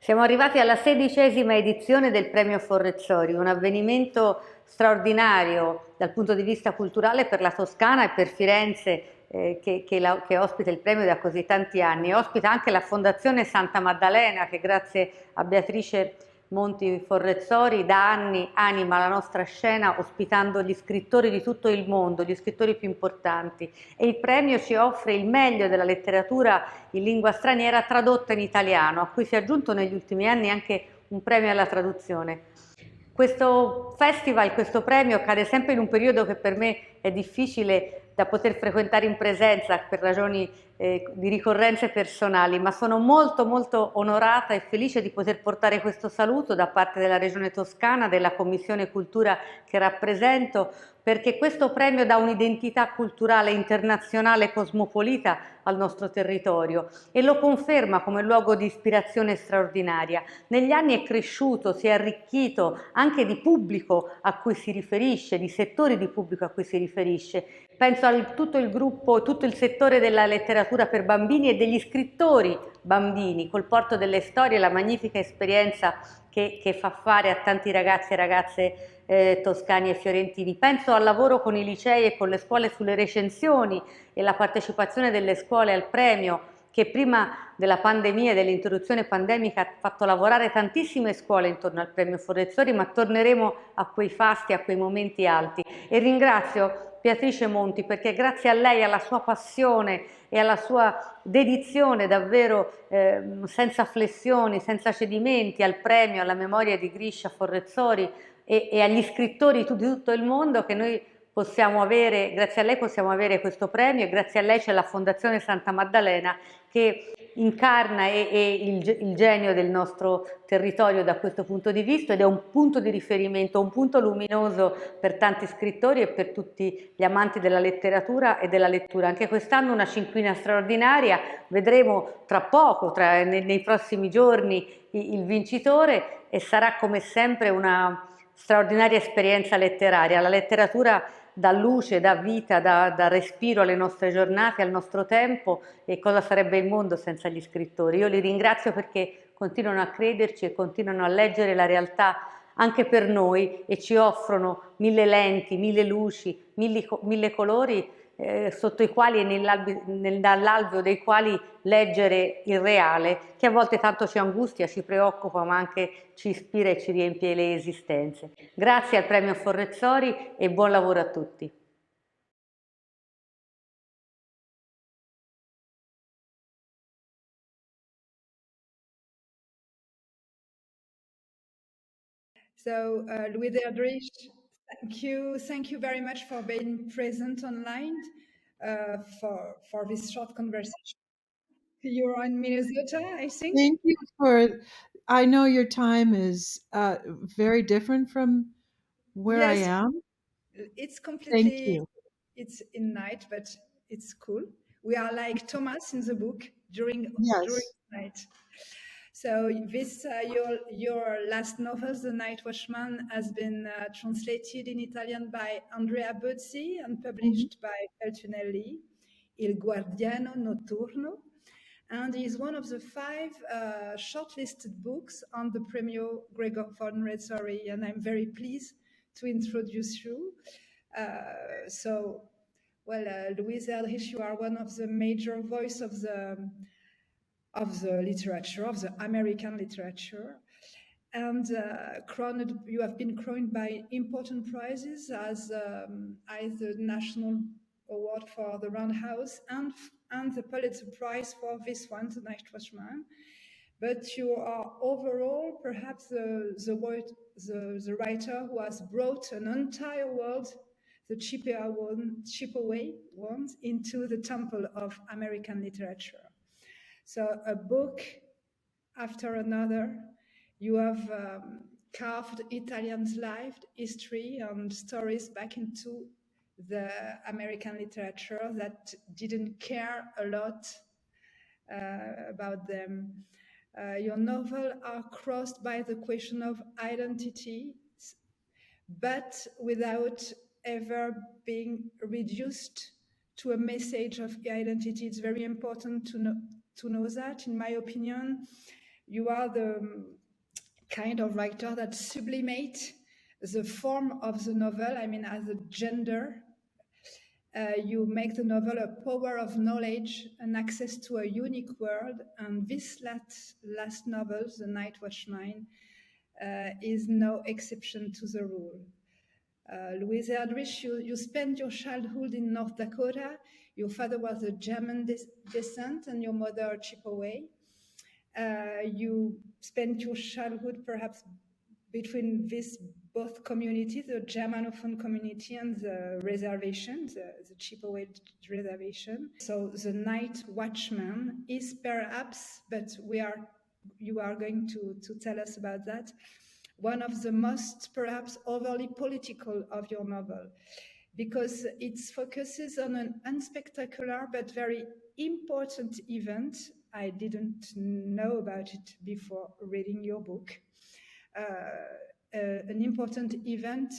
Siamo arrivati alla XVI edizione del Premio Rezzori, un avvenimento straordinario dal punto di vista culturale per la Toscana e per Firenze, che ospita il premio da così tanti anni. Ospita anche la Fondazione Santa Maddalena, che grazie a Beatrice Monti Forrezzori da anni anima la nostra scena, ospitando gli scrittori di tutto il mondo, gli scrittori più importanti. E il premio ci offre il meglio della letteratura in lingua straniera tradotta in italiano, a cui si è aggiunto negli ultimi anni anche un premio alla traduzione. Questo festival, questo premio cade sempre in un periodo che per me è difficile da poter frequentare in presenza per ragioni di ricorrenze personali, ma sono molto onorata e felice di poter portare questo saluto da parte della Regione Toscana, della Commissione Cultura che rappresento, perché questo premio dà un'identità culturale internazionale cosmopolita al nostro territorio e lo conferma come luogo di ispirazione straordinaria. Negli anni è cresciuto, si è arricchito anche di pubblico a cui si riferisce, di settori di pubblico a cui si riferisce. Penso a tutto il gruppo, tutto il settore della letteratura per bambini e degli scrittori bambini, col porto delle storie, la magnifica esperienza che fa fare a tanti ragazzi e ragazze toscani e fiorentini. Penso al lavoro con i licei e con le scuole sulle recensioni e la partecipazione delle scuole al premio, che prima della pandemia e dell'interruzione pandemica ha fatto lavorare tantissime scuole intorno al premio Rezzori, ma torneremo a quei fasti, a quei momenti alti. E ringrazio Beatrice Monti perché grazie a lei, alla sua passione e alla sua dedizione davvero senza flessioni, senza cedimenti al premio, alla memoria di Griscia Rezzori e agli scrittori di tutto il mondo, che noi possiamo avere, grazie a lei possiamo avere questo premio, e grazie a lei c'è la Fondazione Santa Maddalena che incarna il genio del nostro territorio da questo punto di vista, ed è un punto di riferimento, un punto luminoso per tanti scrittori e per tutti gli amanti della letteratura e della lettura. Anche quest'anno una cinquina straordinaria, vedremo tra poco, nei prossimi giorni, il vincitore, e sarà come sempre una straordinaria esperienza letteraria. La letteratura dà luce, dà vita, dà respiro alle nostre giornate, al nostro tempo, e cosa sarebbe il mondo senza gli scrittori. Io li ringrazio perché continuano a crederci e continuano a leggere la realtà anche per noi e ci offrono mille lenti, mille luci, mille colori sotto i quali e dall'alveo dei quali leggere il reale, che a volte tanto ci angustia, ci preoccupa, ma anche ci ispira e ci riempie le esistenze. Grazie al Premio Rezzori e buon lavoro a tutti. So, Louise Erdrich, thank you very much for being present online for this short conversation. You're in Minnesota, I think. Thank you for. I know your time is very different from where I Yes, am. it's Thank completely. you. It's in night, but it's cool. We are like Thomas in the book during Yes. night. So this your last novel, The Night Watchman, has been translated in Italian by Andrea Buzzi and published by Feltrinelli, Il guardiano notturno, and is one of the 5 shortlisted books on the Premio Gregor von Rezzori, and I'm very pleased to introduce you. Louise Erdrich, you are one of the major voice of the literature, of the American literature, and you have been crowned by important prizes as the National Award for the Roundhouse and the Pulitzer Prize for this one, The Night Watchman. But you are overall perhaps the writer who has brought an entire world, the cheaper way into the temple of American literature. So a book after another, you have carved Italians' life, history, and stories back into the American literature that didn't care a lot about them. Your novels are crossed by the question of identity, but without ever being reduced to a message of identity. It's very important to know that, in my opinion, You are the kind of writer that sublimate the form of the novel, I mean, as a gender. You make the novel a power of knowledge and access to a unique world. And this last novel, The Night Watchman, is no exception to the rule. Louise Erdrich, you spent your childhood in North Dakota. Your father was a German descent and your mother Chippewa. You spent your childhood perhaps between these both communities, the Germanophone community and the reservation, the Chippewa reservation. So the Night Watchman is perhaps, but you are going to tell us about that, one of the most perhaps overly political of your novel, because it focuses on an unspectacular but very important event. I didn't know about it before reading your book. An important event,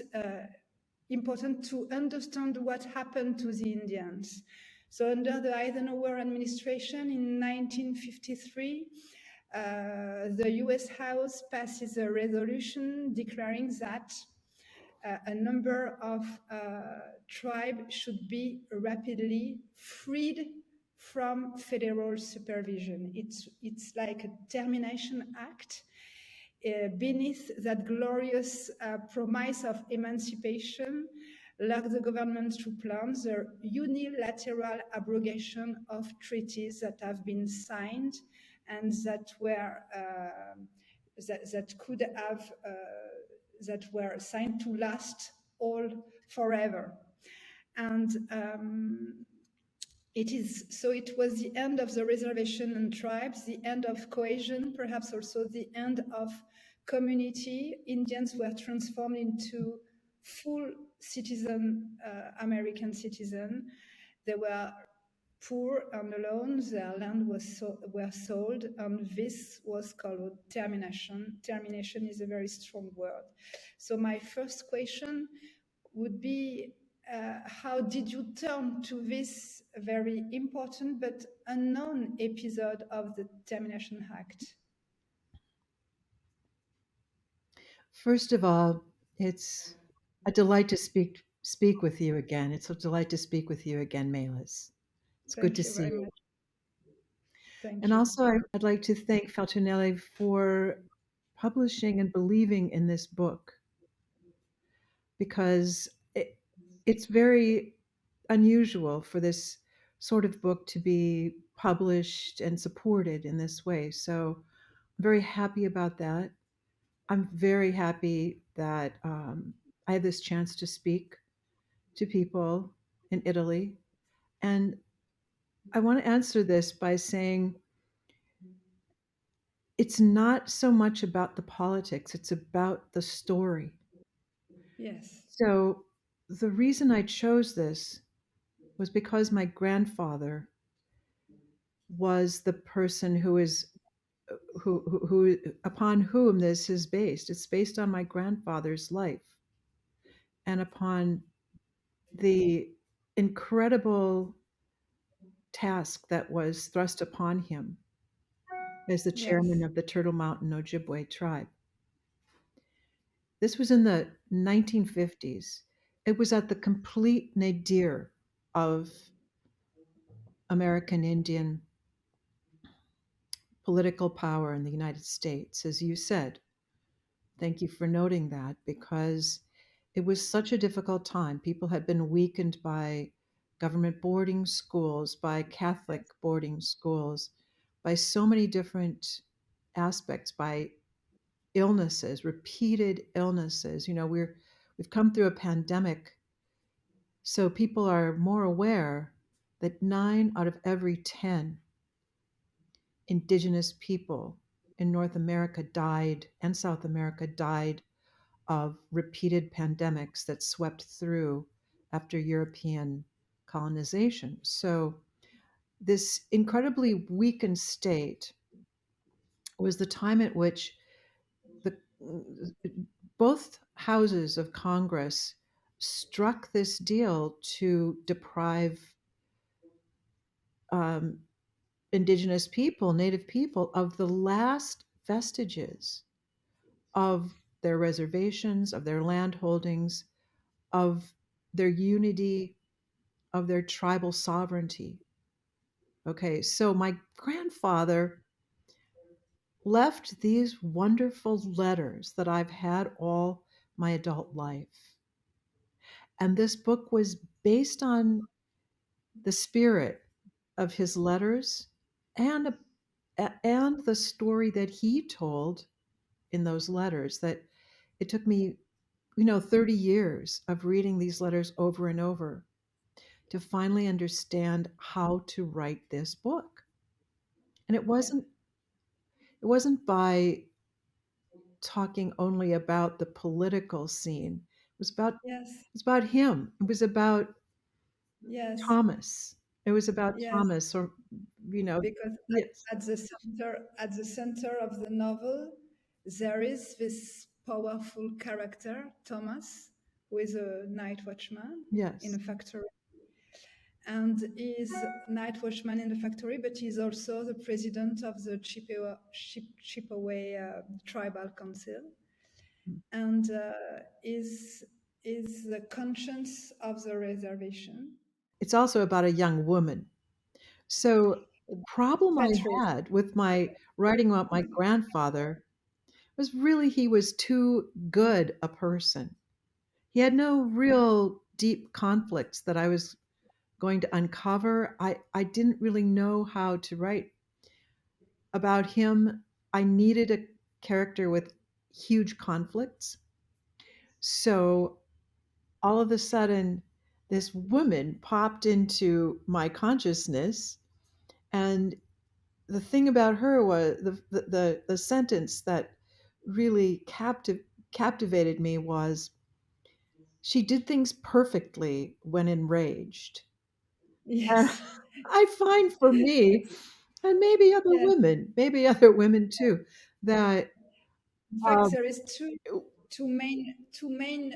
important to understand what happened to the Indians. So under the Eisenhower administration in 1953, the US House passes a resolution declaring that a number of tribes should be rapidly freed from federal supervision. It's like a termination act. Beneath that glorious promise of emancipation, like the government to plan the unilateral abrogation of treaties that have been signed and that were that were signed to last all forever. And it was the end of the reservation and tribes, the end of cohesion, perhaps also the end of community. Indians were transformed into full citizen, American citizen. They were poor and alone. Their land were sold, and this was called termination. Termination is a very strong word. So my first question would be, how did you turn to this very important but unknown episode of the Termination Act? First of all, it's a delight to speak with you again. It's a delight to speak with you again, Maylis. It's good to see you. Much. Thank and you. also, I'd like to thank Feltrinelli for publishing and believing in this book, because it's very unusual for this sort of book to be published and supported in this way. So I'm very happy about that. I'm very happy that I have this chance to speak to people in Italy. And I want to answer this by saying it's not so much about the politics, it's about the story. Yes. So the reason I chose this was because my grandfather was the person who upon whom this is based. It's based on my grandfather's life and upon the incredible task that was thrust upon him as the chairman of the Turtle Mountain Ojibwe tribe. This was in the 1950s. It was at the complete nadir of American Indian political power in the United States, as you said. Thank you for noting that, because it was such a difficult time. People had been weakened by government boarding schools, by Catholic boarding schools, by so many different aspects, by illnesses, repeated illnesses. You know, we've come through a pandemic, so people are more aware that 9 out of every 10 indigenous people in North America died and South America died of repeated pandemics that swept through after European colonization. So this incredibly weakened state was the time at which the both houses of Congress struck this deal to deprive indigenous people, native people, of the last vestiges of their reservations, of their land holdings, of their unity, of their tribal sovereignty. Okay, so my grandfather left these wonderful letters that I've had all my adult life. And this book was based on the spirit of his letters and and the story that he told in those letters. That it took me, 30 years of reading these letters over and over to finally understand how to write this book. And Yeah. it wasn't by talking only about the political scene. Yes. It's about him. It was about Yes. Thomas. It was about Yes. Thomas, or Because yes, at the center of the novel, there is this powerful character, Thomas, who is a night watchman in yes, a factory, and is night watchman in the factory, but he's also the president of the Chippewa Tribal Council, and is the conscience of the reservation. it's also about a young woman. So the problem I Patrice. had with my writing about my grandfather was really he was too good a person. He had no real deep conflicts that I was going to uncover. I didn't really know how to write about him. I needed a character with huge conflicts. So all of a sudden, this woman popped into my consciousness. And the thing about her was the sentence that really captivated me was she did things perfectly when enraged. And Yes. I find for me, Yes. and Yes. maybe other women too, that In fact, um, there is two main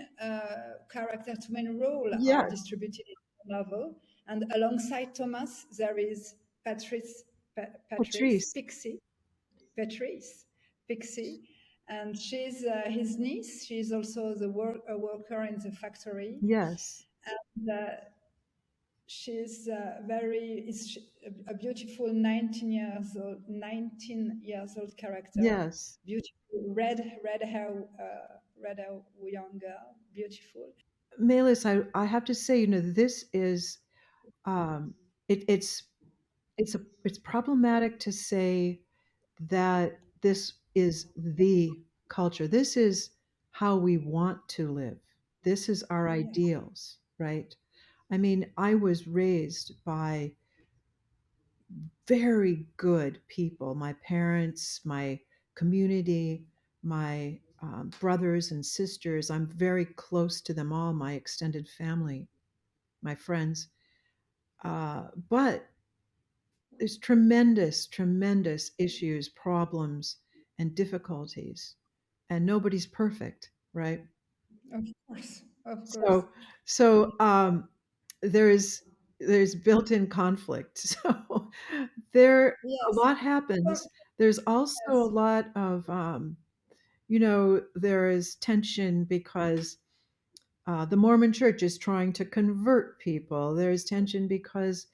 character, two main role are yes, distributed in the novel, and alongside Thomas, there is Patrice Patrice, Patrice Pixie, and she's his niece. She's also a worker in the factory, yes, and she's a beautiful 19 years old character, yes. beautiful red hair young girl, beautiful. Maylis, I have to say, this is um, it's it's problematic to say that this is the culture. This is how we want to live. This is our Yes, ideals, right? I mean, I was raised by very good people, my parents, my community, my brothers and sisters. I'm very close to them all, my extended family, my friends. But there's tremendous issues, problems, and difficulties, and nobody's perfect, right? of course, of course. So, so there's built-in conflict. So there a Yes. lot Well, happens. There's also a yes. lot of there is tension because the Mormon Church is trying to convert people. There's tension because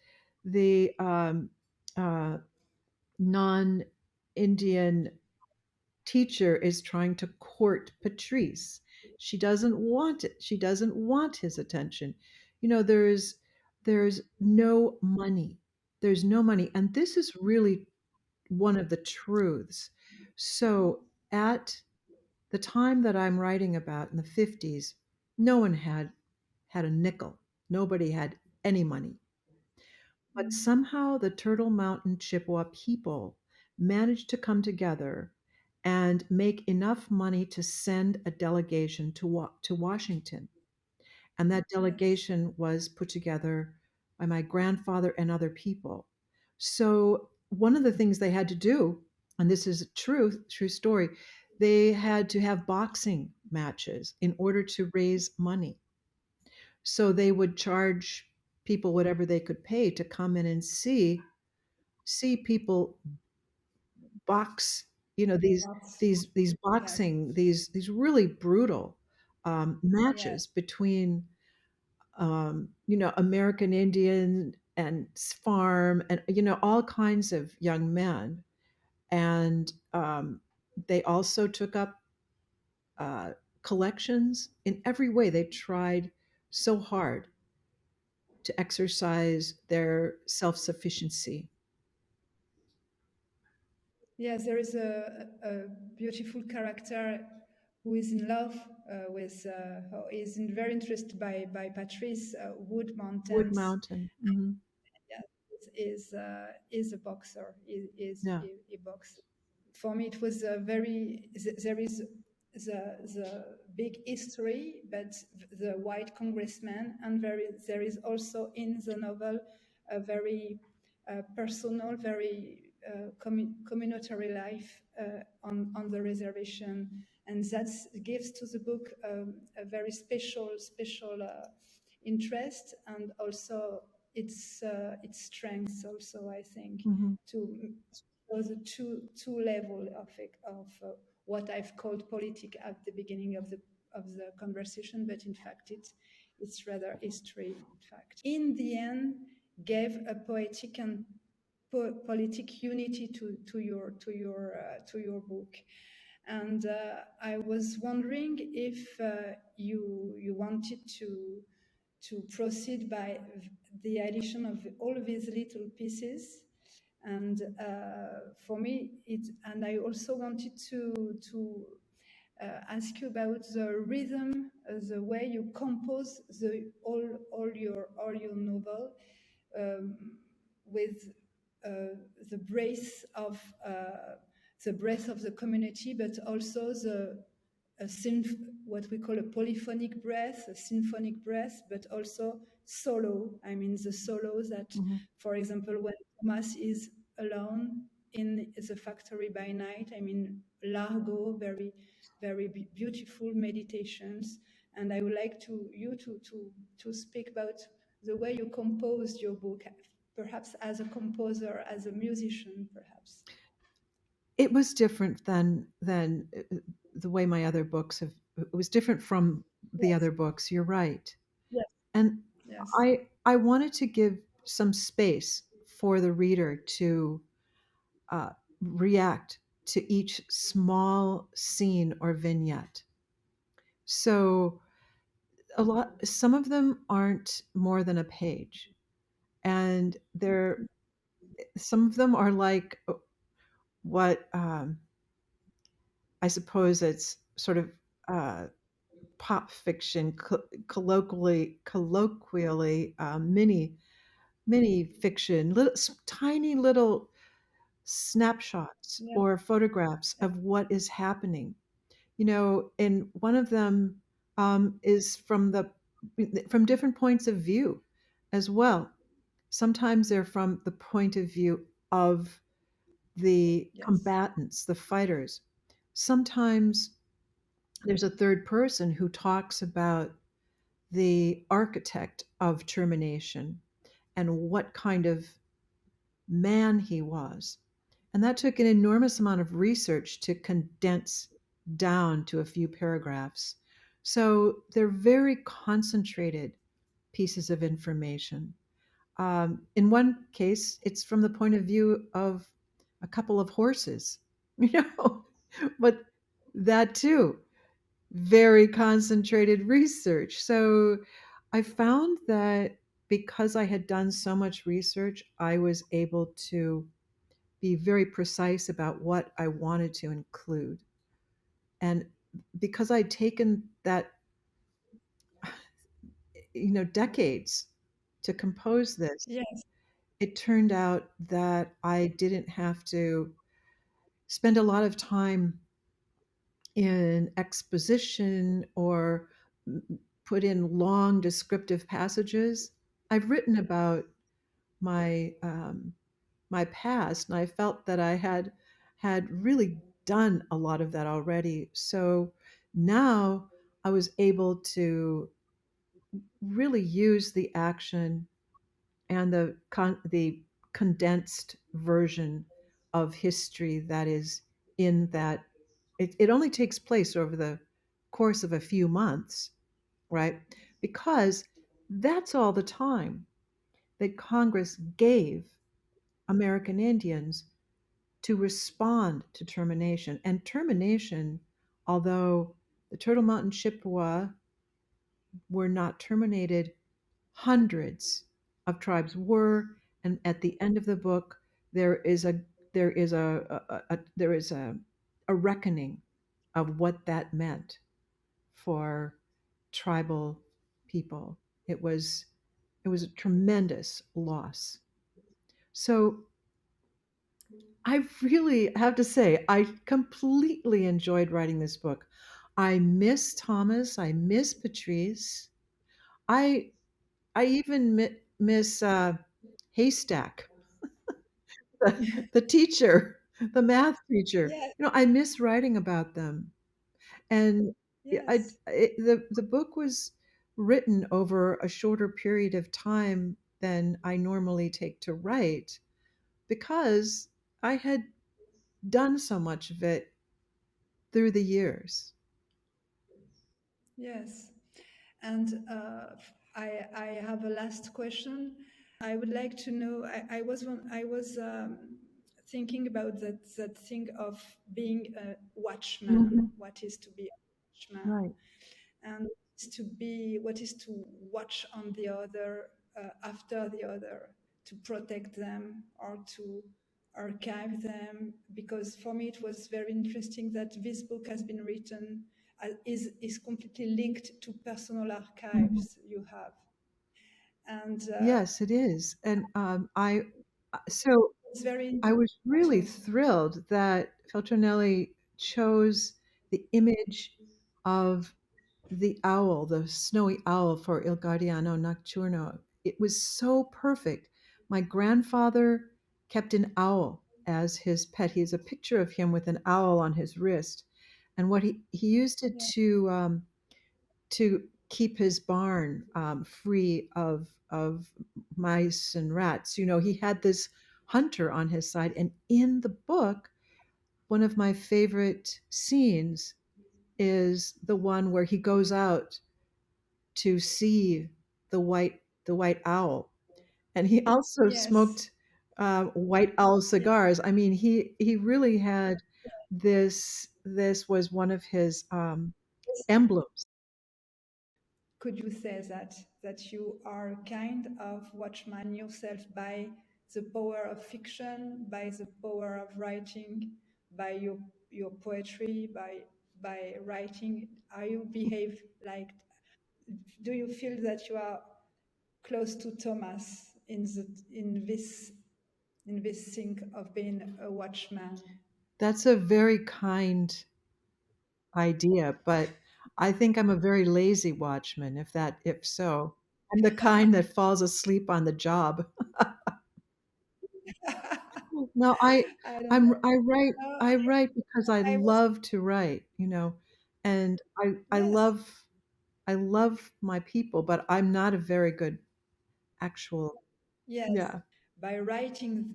the uh, non-Indian teacher is trying to court Patrice. She doesn't want it. She doesn't want his attention. There's no money. There's no money. And this is really one of the truths. So at the time that I'm writing about in the 50s, no one had a nickel. Nobody had any money. But Mm. somehow the Turtle Mountain Chippewa people managed to come together and make enough money to send a delegation to Washington. And that Yes. delegation was put together by my grandfather and other people. So one of the things they had to do, and this is a true story, they had to have boxing matches in order to raise money. So they would charge people whatever they could pay to come in and see people box you know, Arts. these Yes, boxing, these really brutal yes, matches between American Indian and farm and all kinds of young men, and they also took up uh, collections in every way. They tried so hard to exercise their self sufficiency. yes. There is a beautiful character who is in love who is very interested by Patrice Wood Wood Mountains. Mountain. Hmm. Yeah, is a boxer. Is Yeah. a boxer. For me, it was a very. There is the big history, but the white congressman, and there is also in the novel a very personal, very communitary life on the reservation, and that gives to the book a very special interest, and also its strengths also, I think, Hmm. to show the two level of what I've called politic at the beginning of the conversation, but in fact it's rather history. In fact, in the end, gave a poetic and politic unity to your book. And I was wondering if you wanted to proceed by the addition of all of these little pieces. And for me, and I also wanted to ask you about the rhythm, the way you compose all your novel, um, with the breath of the community, but also what we call a polyphonic breath, a symphonic breath, but also solo. I mean, the solos that, Hmm. for example, when Thomas is alone in the factory by night, I mean, Largo, very beautiful meditations. And I would like to speak about the way you composed your book, perhaps as a composer, as a musician, perhaps. It was different than the way my other books have. It was different from the Yes, other books. You're right, yes, and yes, I wanted to give some space for the reader to uh, react to each small scene or vignette. So some of them aren't more than a page, and some of them are like what I suppose it's sort of uh, pop fiction, colloquially, mini fiction, tiny little snapshots yes, or photographs yes, of what is happening. And one of them is from different points of view as well. Sometimes they're from the point of view of the yes, combatants, the fighters. Sometimes there's a third person who talks about the architect of termination and what kind of man he was. And that took an enormous amount of research to condense down to a few paragraphs. So they're very concentrated pieces of information. In one case, it's from the point of view of a couple of horses, you know, but that too, very concentrated research. So I found that because I had done so much research, I was able to be very precise about what I wanted to include. And because I'd taken that, decades to compose this, yes, it turned out that I didn't have to spend a lot of time in exposition or put in long descriptive passages. I've written about my my past, and I felt that I had really done a lot of that already. So now I was able to really use the action and the condensed version of history that is in that it only takes place over the course of a few months, right? Because that's all the time that Congress gave American Indians to respond to termination. And termination, although the Turtle Mountain Chippewa were not terminated, hundreds of tribes were, and at the end of the book, there is a there is a reckoning of what that meant for tribal people. It was it was a tremendous loss. So I really have to say, I completely enjoyed writing this book. I miss Thomas. I miss Patrice. I I even miss Haystack, the teacher, the math teacher. Yes, I miss writing about them. And yes, the book was written over a shorter period of time than I normally take to write because I had done so much of it through the years. yes. And I have a last question. I would like to know. I was thinking about that thing of being a watchman. Mhm. What is to be a watchman, Right. and what is to watch on the other after the other, to protect them or to archive them. Because for me, it was very interesting that this book has been written is completely linked to personal Mhm. archives you have. And Yes, it is. And so it's very I was really important. thrilled that Feltrinelli chose the image of the owl, the snowy owl for Il Guardiano Notturno. It was so perfect. My grandfather kept an owl as his pet. He has a picture of him with an owl on his wrist. And what he used it Yeah. to keep his barn free of mice and rats. He had this hunter on his side, and in the book, one of my favorite scenes is the one where he goes out to see the white owl, and he also Yes. smoked white owl cigars. I mean, he really had this. This was one of his emblems. Could you say that you are kind of watchman yourself by the power of fiction, by the power of writing, by your poetry, by writing? Are you behave like? Do you feel that you are close to Thomas in this thing of being a watchman? That's a very kind idea, but I think I'm a very lazy watchman, if so. I'm the kind that falls asleep on the job. No, I don't know. No, I write because I I was love to write, and yes, I love my people, but I'm not a very good actual. yes. Yeah. By writing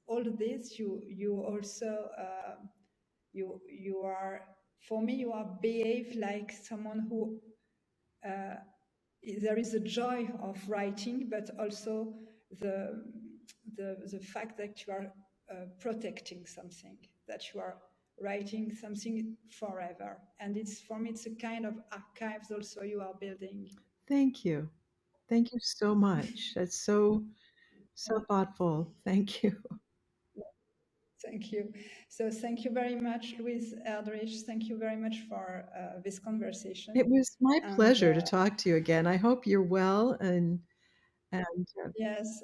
all this, you also you are, for me, you are behave like someone who uh, there is a joy of writing, but also the the fact that you are protecting something, that you are writing something forever, and it's, for me, it's a kind of archives also you are building. Thank you. Thank you so much. That's so thoughtful. Thank you. Thank you. So thank you very much, Louise Erdrich. Thank you very much for this It conversation. was my And pleasure to talk to you again. I hope you're well and yes,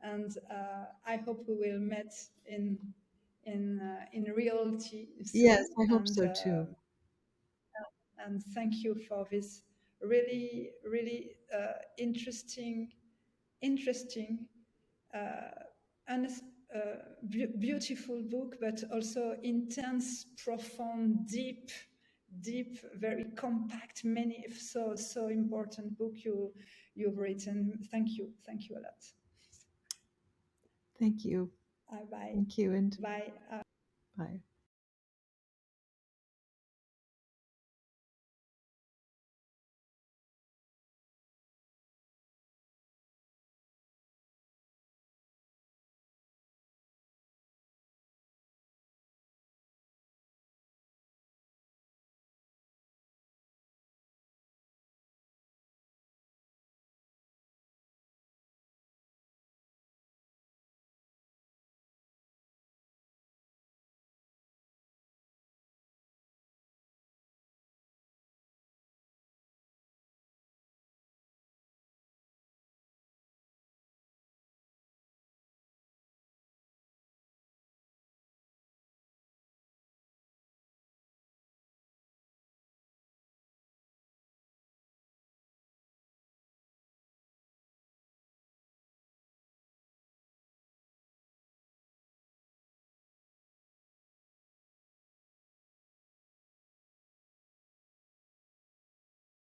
and I hope we will meet in reality yes, soon. I hope so too. And thank you for this really really interesting uh, and beautiful book, but also intense, profound, deep, very compact, many so important book you've written. Thank you a lot. Thank you. Bye Thank you. And bye. Bye.